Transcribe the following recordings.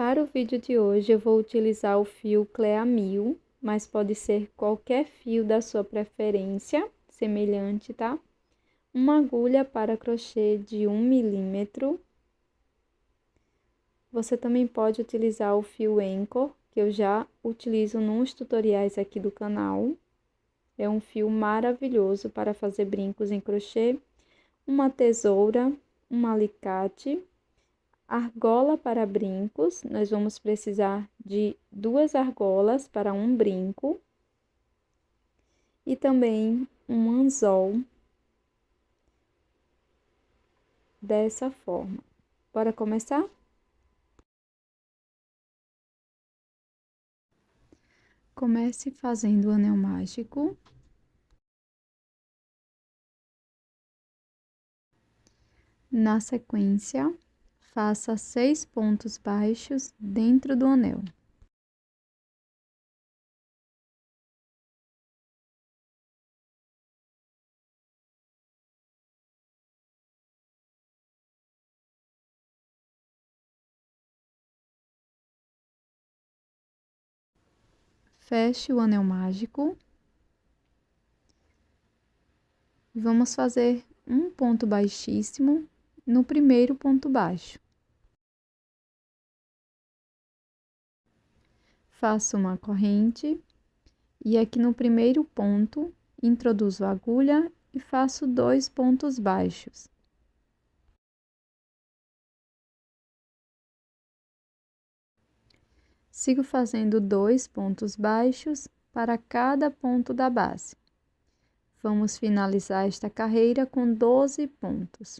Para o vídeo de hoje, eu vou utilizar o fio Clea 1000, mas pode ser qualquer fio da sua preferência, semelhante, tá? Uma agulha para crochê de 1 milímetro. Você também pode utilizar o fio Anchor, que eu já utilizo nos tutoriais aqui do canal. É um fio maravilhoso para fazer brincos em crochê. Uma tesoura, um alicate, argola para brincos. Nós vamos precisar de 2 argolas para um brinco. E também um anzol. Dessa forma. Bora começar? Comece fazendo o anel mágico. Na sequência, faça 6 pontos baixos dentro do anel. Feche o anel mágico. Vamos fazer um ponto baixíssimo no primeiro ponto baixo. Faço uma corrente e aqui no primeiro ponto introduzo a agulha e faço 2 pontos baixos. Sigo fazendo 2 pontos baixos para cada ponto da base. Vamos finalizar esta carreira com 12 pontos.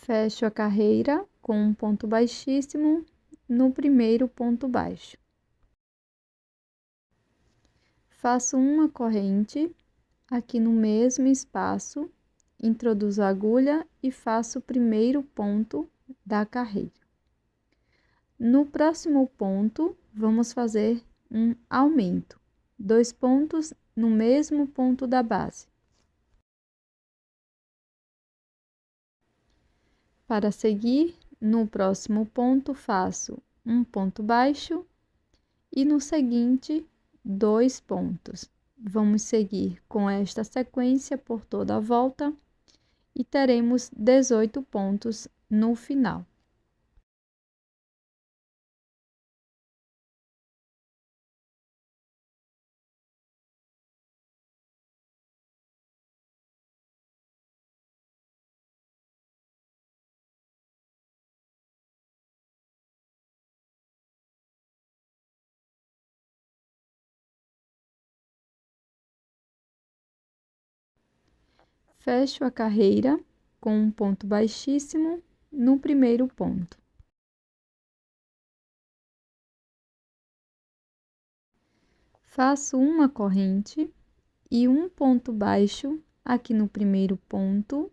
Fecho a carreira com um ponto baixíssimo no primeiro ponto baixo. Faço uma corrente aqui no mesmo espaço, introduzo a agulha e faço o primeiro ponto da carreira. No próximo ponto, vamos fazer um aumento, 2 pontos no mesmo ponto da base. Para seguir, no próximo ponto, faço um ponto baixo e no seguinte, 2 pontos. Vamos seguir com esta sequência por toda a volta e teremos 18 pontos no final. Fecho a carreira com um ponto baixíssimo no primeiro ponto. Faço uma corrente e um ponto baixo aqui no primeiro ponto.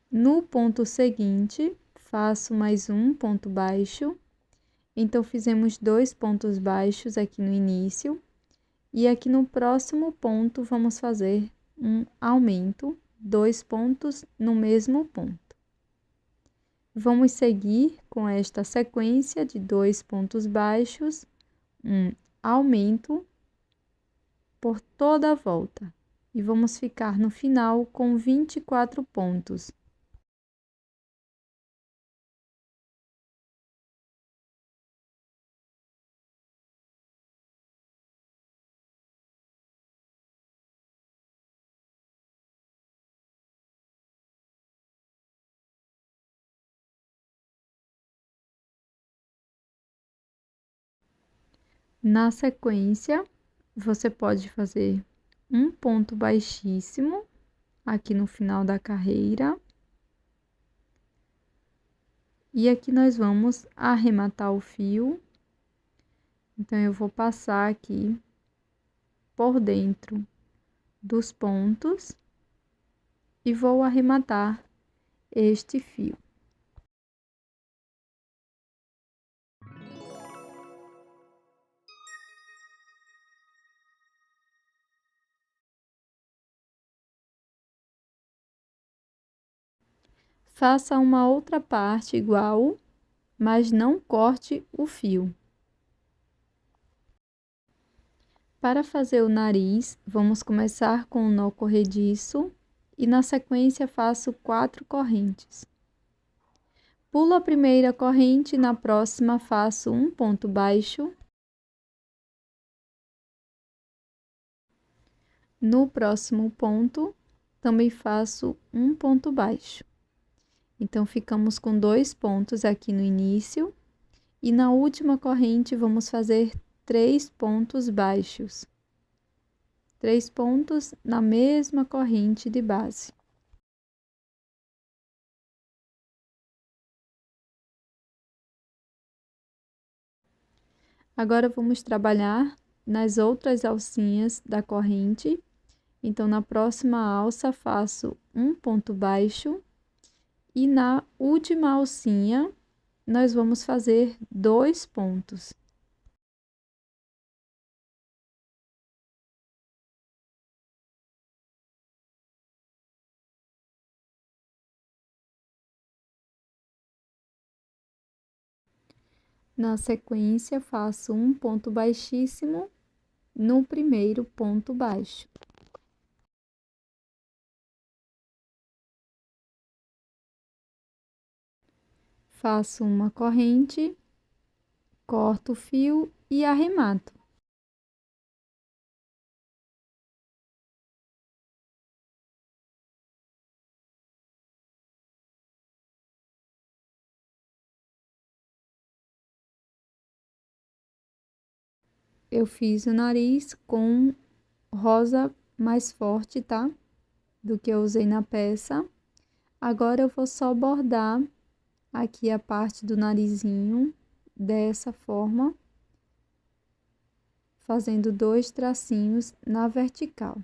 No ponto seguinte, faço mais um ponto baixo. Então, fizemos 2 pontos baixos aqui no início. E aqui no próximo ponto, vamos fazer um aumento, 2 pontos no mesmo ponto. Vamos seguir com esta sequência de 2 pontos baixos, um aumento por toda a volta. E vamos ficar no final com 24 pontos. Na sequência, você pode fazer um ponto baixíssimo aqui no final da carreira. E aqui nós vamos arrematar o fio. Então, eu vou passar aqui por dentro dos pontos e vou arrematar este fio. Faça uma outra parte igual, mas não corte o fio. Para fazer o nariz, vamos começar com o nó corrediço e na sequência faço 4 correntes. Pulo a primeira corrente e na próxima faço um ponto baixo. No próximo ponto, também faço um ponto baixo. Então, ficamos com 2 pontos aqui no início e na última corrente vamos fazer 3 pontos baixos. 3 pontos na mesma corrente de base. Agora, vamos trabalhar nas outras alcinhas da corrente. Então, na próxima alça, faço um ponto baixo e na última alcinha, nós vamos fazer 2 pontos. Na sequência, faço um ponto baixíssimo no primeiro ponto baixo. Faço uma corrente, corto o fio e arremato. Eu fiz o nariz com rosa mais forte, tá? Do que eu usei na peça. Agora, eu vou só bordar aqui a parte do narizinho, dessa forma, fazendo 2 tracinhos na vertical.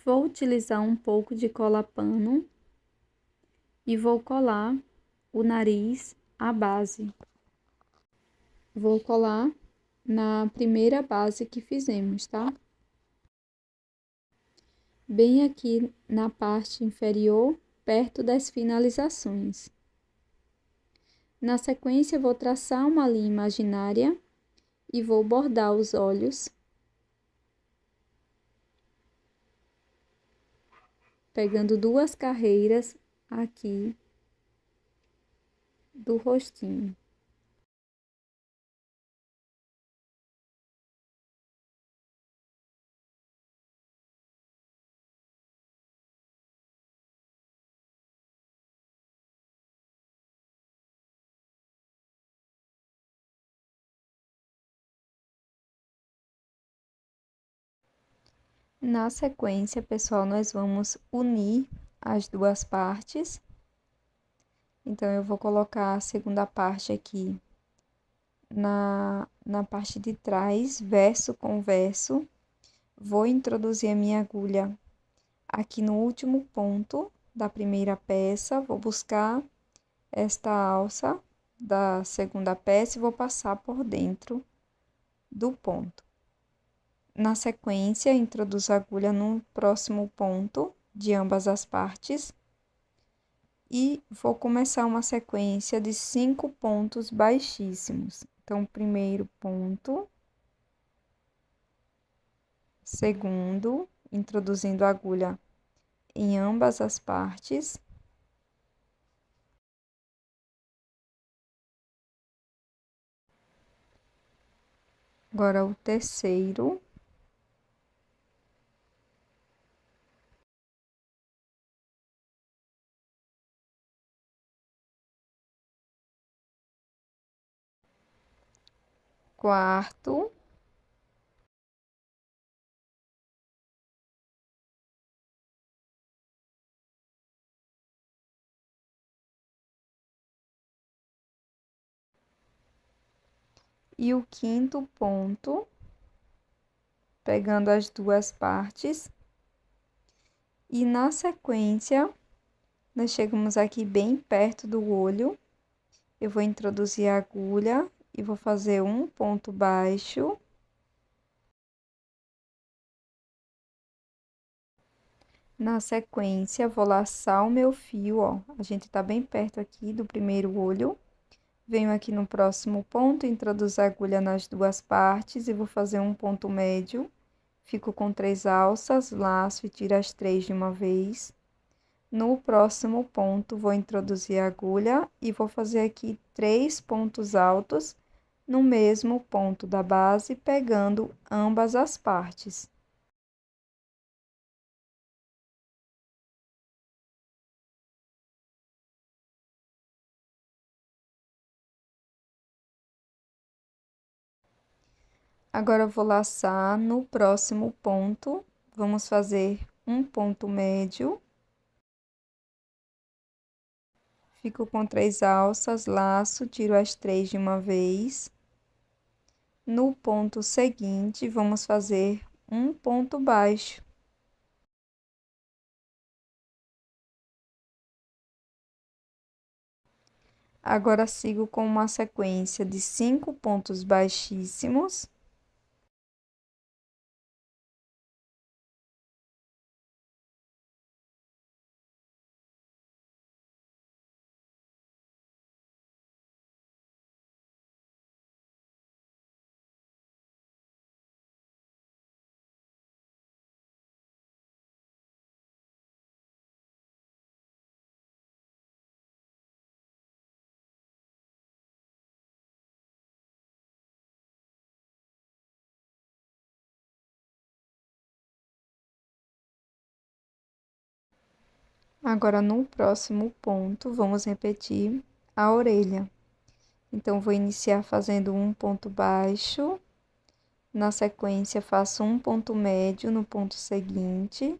Vou utilizar um pouco de cola pano e vou colar o nariz à base. Vou colar na primeira base que fizemos, tá? Bem aqui na parte inferior, perto das finalizações. Na sequência, vou traçar uma linha imaginária e vou bordar os olhos, pegando 2 carreiras aqui do rostinho. Na sequência, pessoal, nós vamos unir as 2 partes. Então, eu vou colocar a segunda parte aqui na parte de trás, verso com verso. Vou introduzir a minha agulha aqui no último ponto da primeira peça. Vou buscar esta alça da segunda peça e vou passar por dentro do ponto. Na sequência, introduzo a agulha no próximo ponto de ambas as partes e vou começar uma sequência de 5 pontos baixíssimos. Então, primeiro ponto, segundo, introduzindo a agulha em ambas as partes. Agora, o terceiro. quarto, e o quinto ponto, pegando as duas partes. E na sequência, nós chegamos aqui bem perto do olho. Eu vou introduzir a agulha e vou fazer um ponto baixo. Na sequência, vou laçar o meu fio, ó. A gente tá bem perto aqui do primeiro olho. Venho aqui no próximo ponto, introduzo a agulha nas duas partes e vou fazer um ponto médio. Fico com 3 alças, laço e tiro as 3 de uma vez. No próximo ponto, vou introduzir a agulha e vou fazer aqui 3 pontos altos no mesmo ponto da base, pegando ambas as partes. Agora, eu vou laçar no próximo ponto, vamos fazer um ponto médio. Fico com 3 alças, laço, tiro as 3 de uma vez. No ponto seguinte, vamos fazer um ponto baixo. Agora, sigo com uma sequência de 5 pontos baixíssimos. Agora, no próximo ponto, vamos repetir a orelha. Então, vou iniciar fazendo um ponto baixo. Na sequência, faço um ponto médio no ponto seguinte.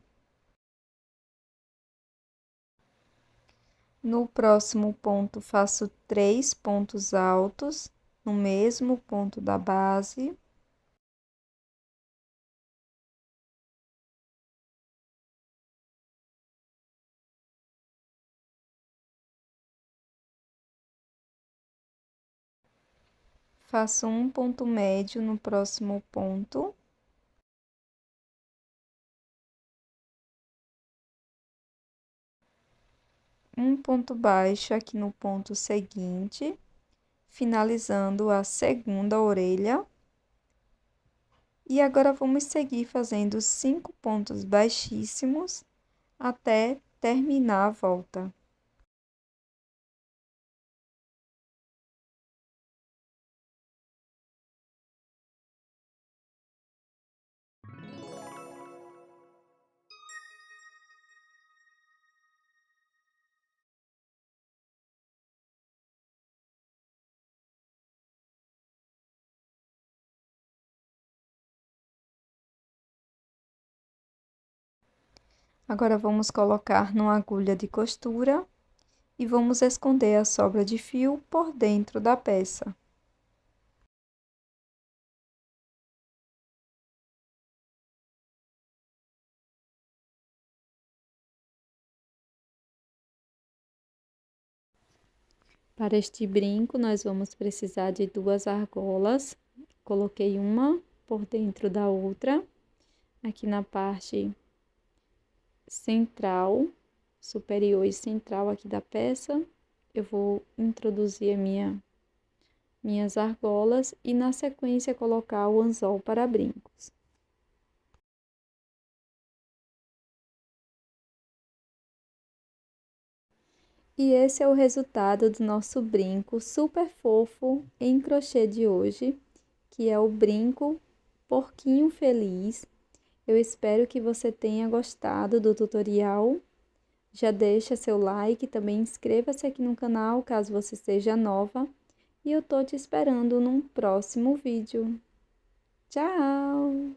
No próximo ponto, faço 3 pontos altos no mesmo ponto da base. Faço um ponto médio no próximo ponto. Um ponto baixo aqui no ponto seguinte, finalizando a segunda orelha. E agora, vamos seguir fazendo 5 pontos baixíssimos até terminar a volta. Agora, vamos colocar numa agulha de costura e vamos esconder a sobra de fio por dentro da peça. Para este brinco, nós vamos precisar de 2 argolas. Coloquei uma por dentro da outra, aqui na parte central, superior e central aqui da peça. Eu vou introduzir minhas argolas e, na sequência, colocar o anzol para brincos. E esse é o resultado do nosso brinco super fofo em crochê de hoje, que é o brinco Porquinho Feliz. Eu espero que você tenha gostado do tutorial. Já deixa seu like, também inscreva-se aqui no canal caso você seja nova. e eu tô te esperando num próximo vídeo. Tchau!